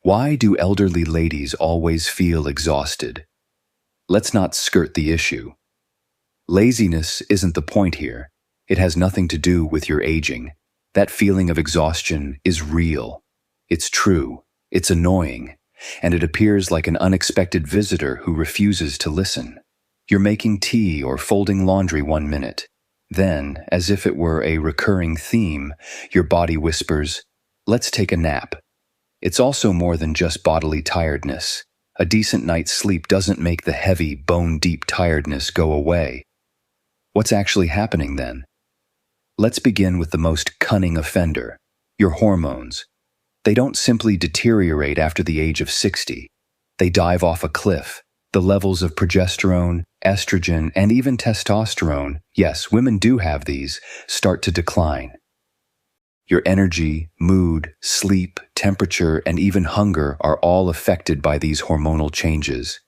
Why do elderly ladies always feel exhausted? Let's not skirt the issue. Laziness isn't the point here. It has nothing to do with your aging. That feeling of exhaustion is real. It's true. It's annoying. And it appears like an unexpected visitor who refuses to listen. You're making tea or folding laundry 1 minute. Then, as if it were a recurring theme, your body whispers, "Let's take a nap." It's also more than just bodily tiredness. A decent night's sleep doesn't make the heavy, bone-deep tiredness go away. What's actually happening then? Let's begin with the most cunning offender, your hormones. They don't simply deteriorate after the age of 60. They dive off a cliff. The levels of progesterone, estrogen, and even testosterone, yes, women do have these, start to decline. Your energy, mood, sleep, temperature, and even hunger are all affected by these hormonal changes.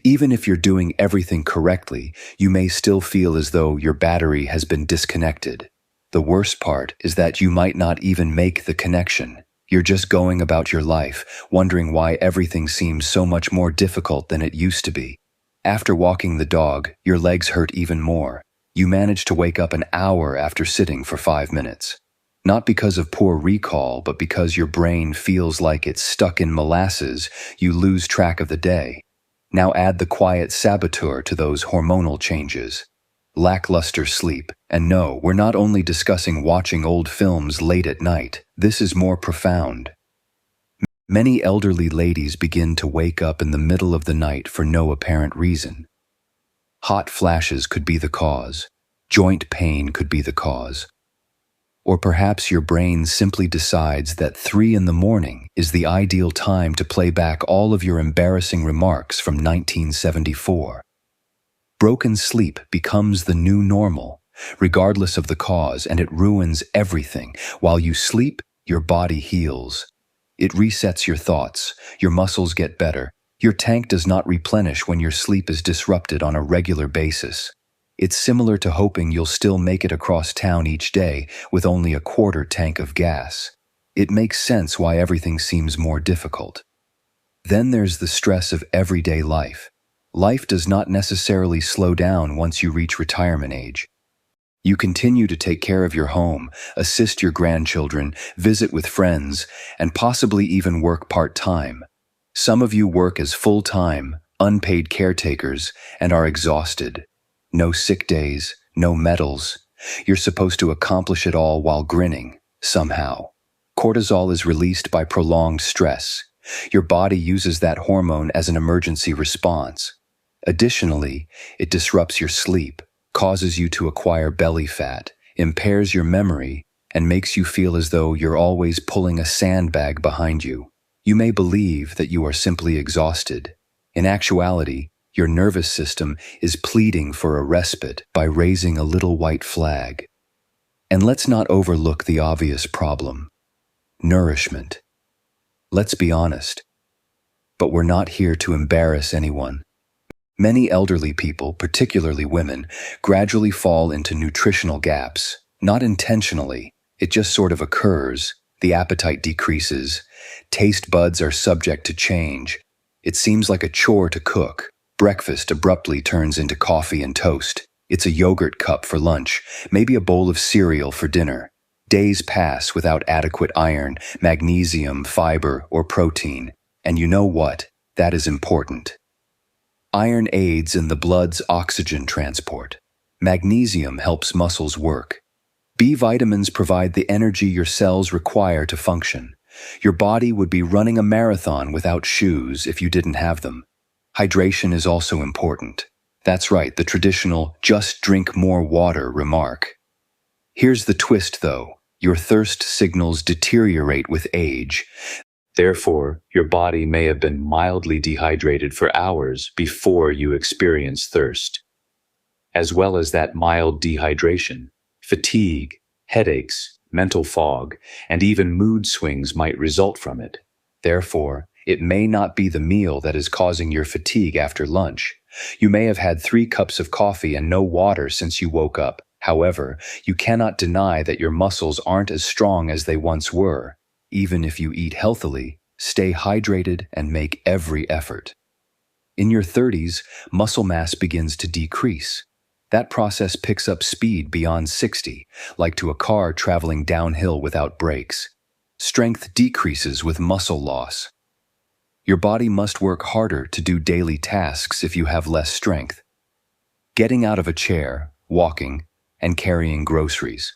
Even if you're doing everything correctly, you may still feel as though your battery has been disconnected. The worst part is that you might not even make the connection. You're just going about your life, wondering why everything seems so much more difficult than it used to be. After walking the dog, your legs hurt even more. You manage to wake up an hour after sitting for 5 minutes. Not because of poor recall, but because your brain feels like it's stuck in molasses, you lose track of the day. Now add the quiet saboteur to those hormonal changes. Lackluster sleep. And no, we're not only discussing watching old films late at night. This is more profound. Many elderly ladies begin to wake up in the middle of the night for no apparent reason. Hot flashes could be the cause. Joint pain could be the cause. Or perhaps your brain simply decides that 3 in the morning is the ideal time to play back all of your embarrassing remarks from 1974. Broken sleep becomes the new normal, regardless of the cause, and it ruins everything. While you sleep, your body heals. It resets your thoughts, your muscles get better. Your tank does not replenish when your sleep is disrupted on a regular basis. It's similar to hoping you'll still make it across town each day with only a quarter tank of gas. It makes sense why everything seems more difficult. Then there's the stress of everyday life. Life does not necessarily slow down once you reach retirement age. You continue to take care of your home, assist your grandchildren, visit with friends, and possibly even work part-time. Some of you work as full-time, unpaid caretakers and are exhausted. No sick days, no medals. You're supposed to accomplish it all while grinning, somehow. Cortisol is released by prolonged stress. Your body uses that hormone as an emergency response. Additionally, it disrupts your sleep, causes you to acquire belly fat, impairs your memory, and makes you feel as though you're always pulling a sandbag behind you. You may believe that you are simply exhausted. In actuality, your nervous system is pleading for a respite by raising a little white flag. And let's not overlook the obvious problem: nourishment. Let's be honest. But we're not here to embarrass anyone. Many elderly people, particularly women, gradually fall into nutritional gaps. Not intentionally, it just sort of occurs. The appetite decreases. Taste buds are subject to change. It seems like a chore to cook. Breakfast abruptly turns into coffee and toast. It's a yogurt cup for lunch, maybe a bowl of cereal for dinner. Days pass without adequate iron, magnesium, fiber, or protein. And you know what? That is important. Iron aids in the blood's oxygen transport. Magnesium helps muscles work. B vitamins provide the energy your cells require to function. Your body would be running a marathon without shoes if you didn't have them. Hydration is also important. That's right, the traditional "just drink more water" remark. Here's the twist, though. Your thirst signals deteriorate with age. Therefore, your body may have been mildly dehydrated for hours before you experience thirst. As well as that mild dehydration, fatigue, headaches, mental fog, and even mood swings might result from it. Therefore, it may not be the meal that is causing your fatigue after lunch. You may have had 3 cups of coffee and no water since you woke up. However, you cannot deny that your muscles aren't as strong as they once were. Even if you eat healthily, stay hydrated, and make every effort. In your 30s, muscle mass begins to decrease. That process picks up speed beyond 60, like to a car traveling downhill without brakes. Strength decreases with muscle loss. Your body must work harder to do daily tasks if you have less strength. Getting out of a chair, walking, and carrying groceries.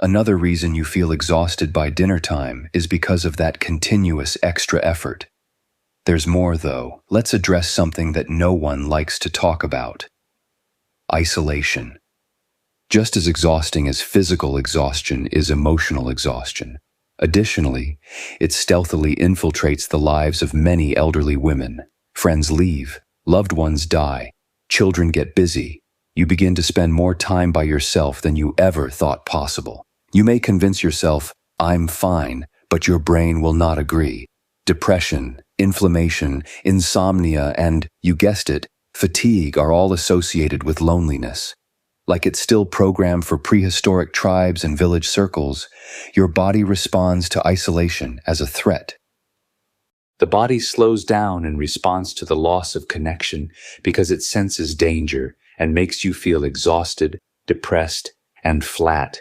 Another reason you feel exhausted by dinner time is because of that continuous extra effort. There's more, though. Let's address something that no one likes to talk about. Isolation. Just as exhausting as physical exhaustion is emotional exhaustion. Additionally, it stealthily infiltrates the lives of many elderly women. Friends leave, loved ones die, children get busy. You begin to spend more time by yourself than you ever thought possible. You may convince yourself, "I'm fine," but your brain will not agree. Depression, inflammation, insomnia, and, you guessed it, fatigue are all associated with loneliness. Like it's still programmed for prehistoric tribes and village circles, your body responds to isolation as a threat. The body slows down in response to the loss of connection because it senses danger and makes you feel exhausted, depressed, and flat.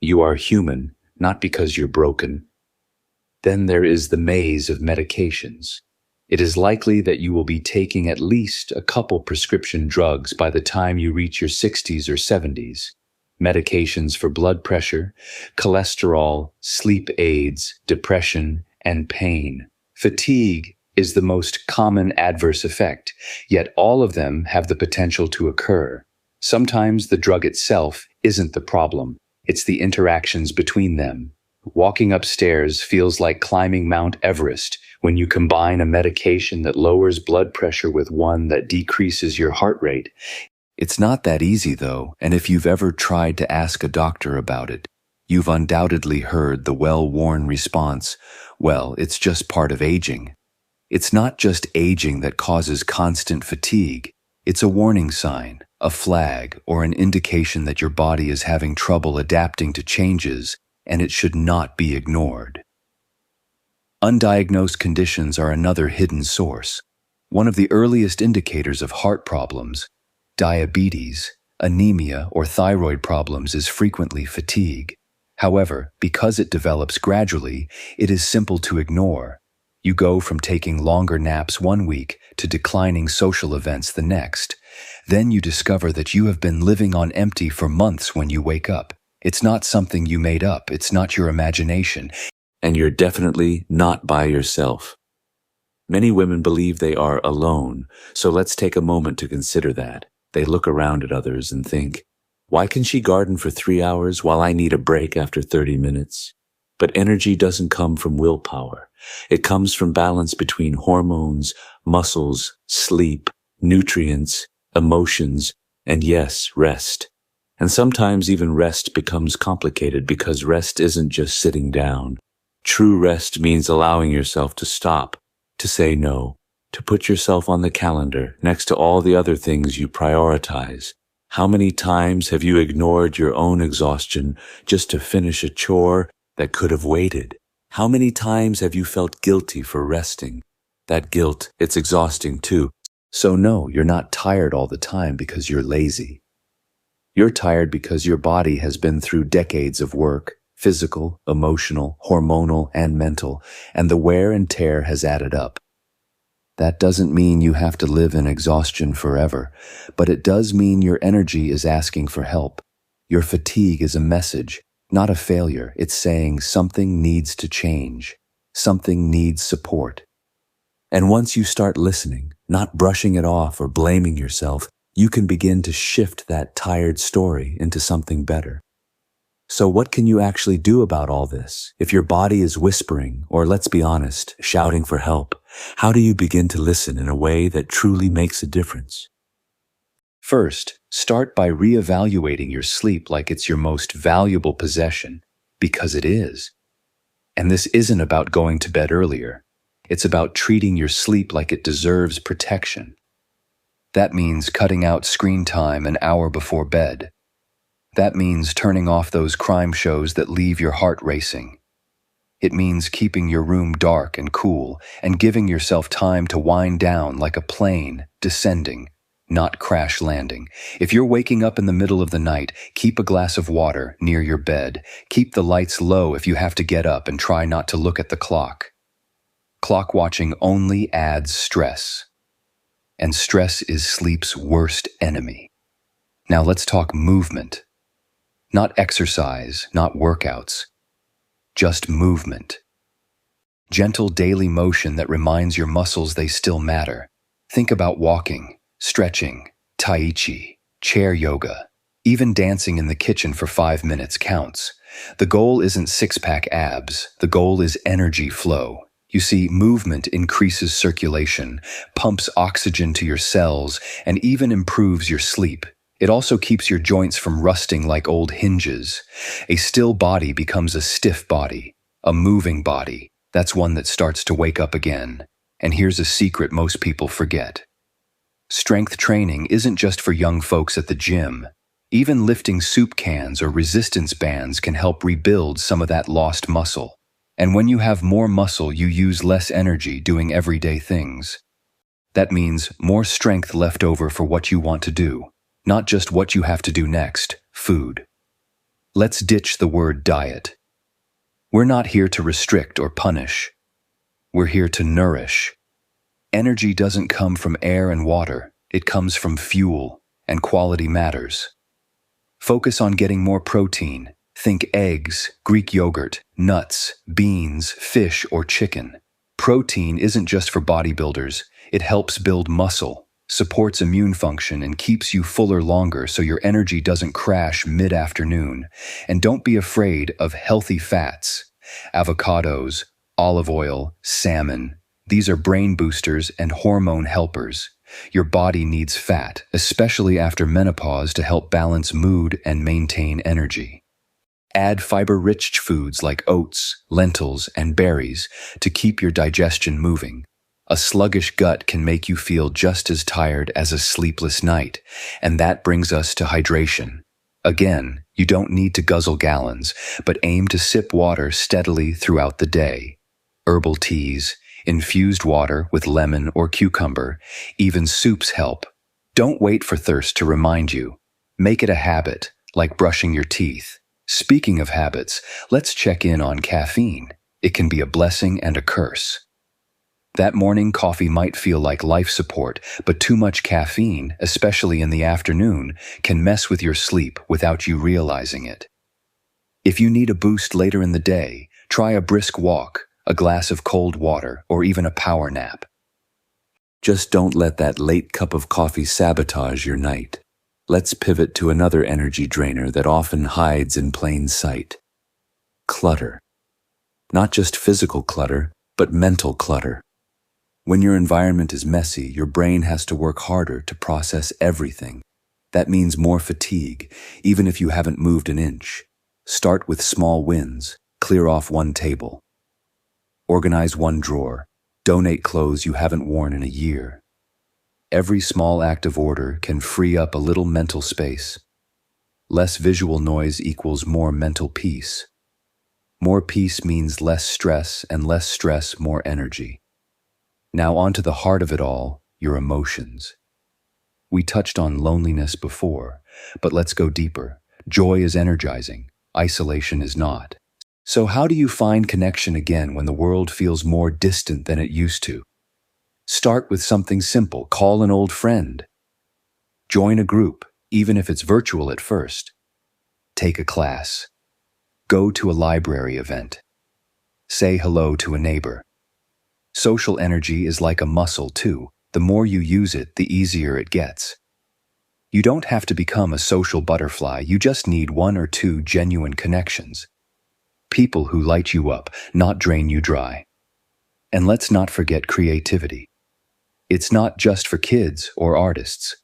You are human, not because you're broken. Then there is the maze of medications. It is likely that you will be taking at least a couple prescription drugs by the time you reach your 60s or 70s. Medications for blood pressure, cholesterol, sleep aids, depression, and pain. Fatigue is the most common adverse effect, yet all of them have the potential to occur. Sometimes the drug itself isn't the problem. It's the interactions between them. Walking upstairs feels like climbing Mount Everest when you combine a medication that lowers blood pressure with one that decreases your heart rate. It's not that easy, though, and if you've ever tried to ask a doctor about it, you've undoubtedly heard the well-worn response, "Well, it's just part of aging." It's not just aging that causes constant fatigue. It's a warning sign, a flag, or an indication that your body is having trouble adapting to changes, and it should not be ignored. Undiagnosed conditions are another hidden source. One of the earliest indicators of heart problems, diabetes, anemia, or thyroid problems is frequently fatigue. However, because it develops gradually, it is simple to ignore. You go from taking longer naps one week to declining social events the next. Then you discover that you have been living on empty for months when you wake up. It's not something you made up, it's not your imagination, and you're definitely not by yourself. Many women believe they are alone, so let's take a moment to consider that. They look around at others and think, "Why can she garden for 3 hours while I need a break after 30 minutes? But energy doesn't come from willpower. It comes from balance between hormones, muscles, sleep, nutrients, emotions, and yes, rest. And sometimes even rest becomes complicated because rest isn't just sitting down. True rest means allowing yourself to stop, to say no, to put yourself on the calendar next to all the other things you prioritize. How many times have you ignored your own exhaustion just to finish a chore that could have waited? How many times have you felt guilty for resting? That guilt, it's exhausting too. So no, you're not tired all the time because you're lazy. You're tired because your body has been through decades of work, physical, emotional, hormonal, and mental, and the wear and tear has added up. That doesn't mean you have to live in exhaustion forever, but it does mean your energy is asking for help. Your fatigue is a message, not a failure. It's saying something needs to change. Something needs support. And once you start listening, not brushing it off or blaming yourself, you can begin to shift that tired story into something better. So what can you actually do about all this? If your body is whispering, or let's be honest, shouting for help, how do you begin to listen in a way that truly makes a difference? First, start by reevaluating your sleep like it's your most valuable possession, because it is. And this isn't about going to bed earlier. It's about treating your sleep like it deserves protection. That means cutting out screen time an hour before bed. That means turning off those crime shows that leave your heart racing. It means keeping your room dark and cool and giving yourself time to wind down like a plane descending, not crash landing. If you're waking up in the middle of the night, keep a glass of water near your bed. Keep the lights low if you have to get up, and try not to look at the clock. Clock watching only adds stress, and stress is sleep's worst enemy. Now let's talk movement. Not exercise, not workouts, just movement. Gentle daily motion that reminds your muscles they still matter. Think about walking, stretching, tai chi, chair yoga. Even dancing in the kitchen for 5 minutes counts. The goal isn't six-pack abs. The goal is energy flow. You see, movement increases circulation, pumps oxygen to your cells, and even improves your sleep. It also keeps your joints from rusting like old hinges. A still body becomes a stiff body. A moving body, that's one that starts to wake up again. And here's a secret most people forget. Strength training isn't just for young folks at the gym. Even lifting soup cans or resistance bands can help rebuild some of that lost muscle. And when you have more muscle, you use less energy doing everyday things. That means more strength left over for what you want to do, not just what you have to do next, food. Let's ditch the word diet. We're not here to restrict or punish. We're here to nourish. Energy doesn't come from air and water. It comes from fuel, and quality matters. Focus on getting more protein. Think eggs, Greek yogurt, nuts, beans, fish, or chicken. Protein isn't just for bodybuilders. It helps build muscle, supports immune function, and keeps you fuller longer so your energy doesn't crash mid-afternoon. And don't be afraid of healthy fats. Avocados, olive oil, salmon. These are brain boosters and hormone helpers. Your body needs fat, especially after menopause, to help balance mood and maintain energy. Add fiber-rich foods like oats, lentils, and berries to keep your digestion moving. A sluggish gut can make you feel just as tired as a sleepless night, and that brings us to hydration. Again, you don't need to guzzle gallons, but aim to sip water steadily throughout the day. Herbal teas, infused water with lemon or cucumber, even soups help. Don't wait for thirst to remind you. Make it a habit, like brushing your teeth. Speaking of habits, let's check in on caffeine. It can be a blessing and a curse. That morning coffee might feel like life support, but too much caffeine, especially in the afternoon, can mess with your sleep without you realizing it. If you need a boost later in the day, try a brisk walk, a glass of cold water, or even a power nap. Just don't let that late cup of coffee sabotage your night. Let's pivot to another energy drainer that often hides in plain sight. Clutter. Not just physical clutter, but mental clutter. When your environment is messy, your brain has to work harder to process everything. That means more fatigue, even if you haven't moved an inch. Start with small wins. Clear off one table. Organize one drawer. Donate clothes you haven't worn in a year. Every small act of order can free up a little mental space. Less visual noise equals more mental peace. More peace means less stress, and less stress, more energy. Now on to the heart of it all, your emotions. We touched on loneliness before, but let's go deeper. Joy is energizing. Isolation is not. So how do you find connection again when the world feels more distant than it used to? Start with something simple. Call an old friend. Join a group, even if it's virtual at first. Take a class. Go to a library event. Say hello to a neighbor. Social energy is like a muscle, too. The more you use it, the easier it gets. You don't have to become a social butterfly. You just need 1 or 2 genuine connections. People who light you up, not drain you dry. And let's not forget creativity. It's not just for kids or artists.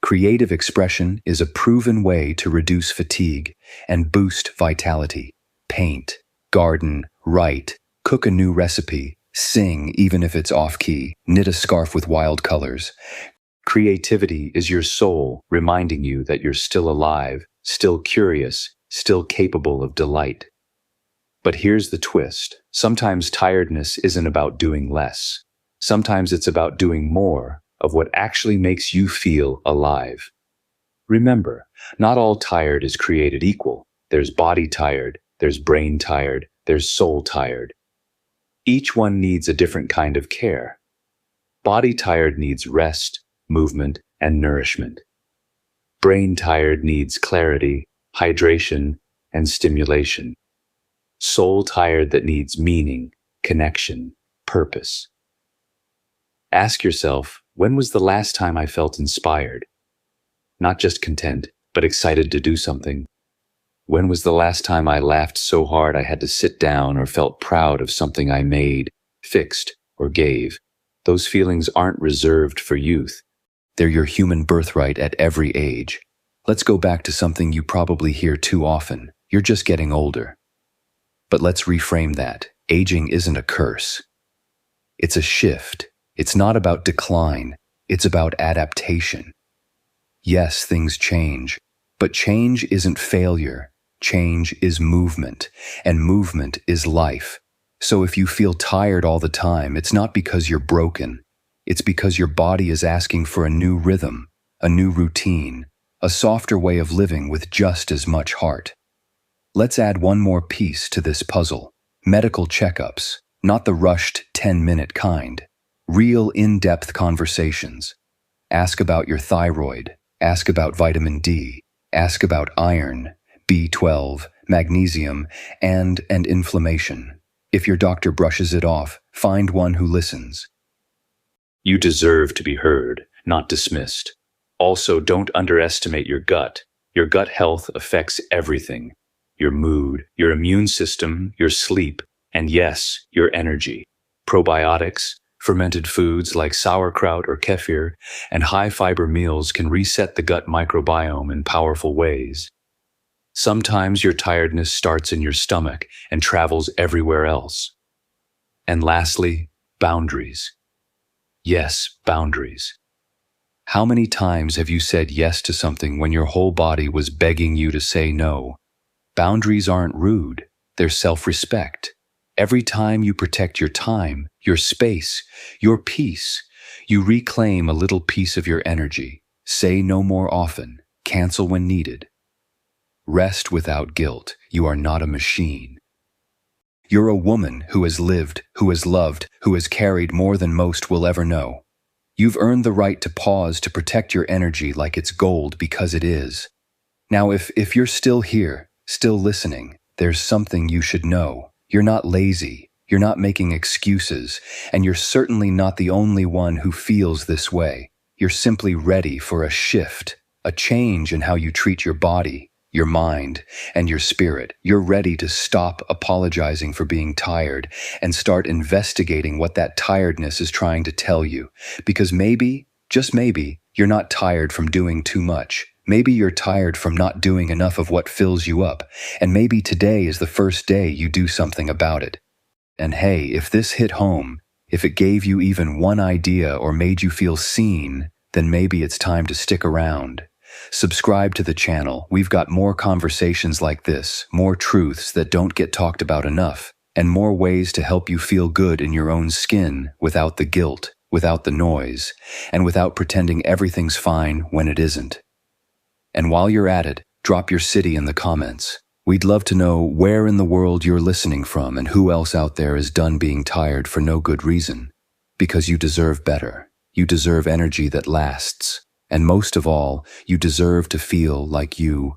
Creative expression is a proven way to reduce fatigue and boost vitality. Paint, garden, write, cook a new recipe, sing even if it's off-key, knit a scarf with wild colors. Creativity is your soul reminding you that you're still alive, still curious, still capable of delight. But here's the twist. Sometimes tiredness isn't about doing less. Sometimes it's about doing more of what actually makes you feel alive. Remember, not all tired is created equal. There's body tired, there's brain tired, there's soul tired. Each one needs a different kind of care. Body tired needs rest, movement, and nourishment. Brain tired needs clarity, hydration, and stimulation. Soul tired that needs meaning, connection, purpose. Ask yourself, when was the last time I felt inspired? Not just content, but excited to do something. When was the last time I laughed so hard I had to sit down or felt proud of something I made, fixed, or gave? Those feelings aren't reserved for youth. They're your human birthright at every age. Let's go back to something you probably hear too often. You're just getting older. But let's reframe that. Aging isn't a curse. It's a shift. It's not about decline. It's about adaptation. Yes, things change, but change isn't failure. Change is movement, and movement is life. So if you feel tired all the time, it's not because you're broken. It's because your body is asking for a new rhythm, a new routine, a softer way of living with just as much heart. Let's add one more piece to this puzzle. Medical checkups, not the rushed 10-minute kind. Real in-depth conversations. Ask about your thyroid. Ask about vitamin D. Ask about iron, B12, magnesium, and inflammation. If your doctor brushes it off, find one who listens. You deserve to be heard, not dismissed. Also, don't underestimate your gut. Your gut health affects everything. Your mood, your immune system, your sleep, and yes, your energy. Probiotics, fermented foods like sauerkraut or kefir, and high-fiber meals can reset the gut microbiome in powerful ways. Sometimes your tiredness starts in your stomach and travels everywhere else. And lastly, boundaries. Yes, boundaries. How many times have you said yes to something when your whole body was begging you to say no? Boundaries aren't rude, they're self-respect. Every time you protect your time, your space, your peace, you reclaim a little piece of your energy. Say no more often, cancel when needed. Rest without guilt. You are not a machine. You're a woman who has lived, who has loved, who has carried more than most will ever know. You've earned the right to pause to protect your energy like it's gold because it is. Now, if you're still here, still listening, there's something you should know. You're not lazy, you're not making excuses, and you're certainly not the only one who feels this way. You're simply ready for a shift, a change in how you treat your body, your mind, and your spirit. You're ready to stop apologizing for being tired and start investigating what that tiredness is trying to tell you. Because maybe, just maybe, you're not tired from doing too much. Maybe you're tired from not doing enough of what fills you up, and maybe today is the first day you do something about it. And hey, if this hit home, if it gave you even one idea or made you feel seen, then maybe it's time to stick around. Subscribe to the channel. We've got more conversations like this, more truths that don't get talked about enough, and more ways to help you feel good in your own skin without the guilt, without the noise, and without pretending everything's fine when it isn't. And while you're at it, drop your city in the comments. We'd love to know where in the world you're listening from and who else out there is done being tired for no good reason. Because you deserve better. You deserve energy that lasts. And most of all, you deserve to feel like you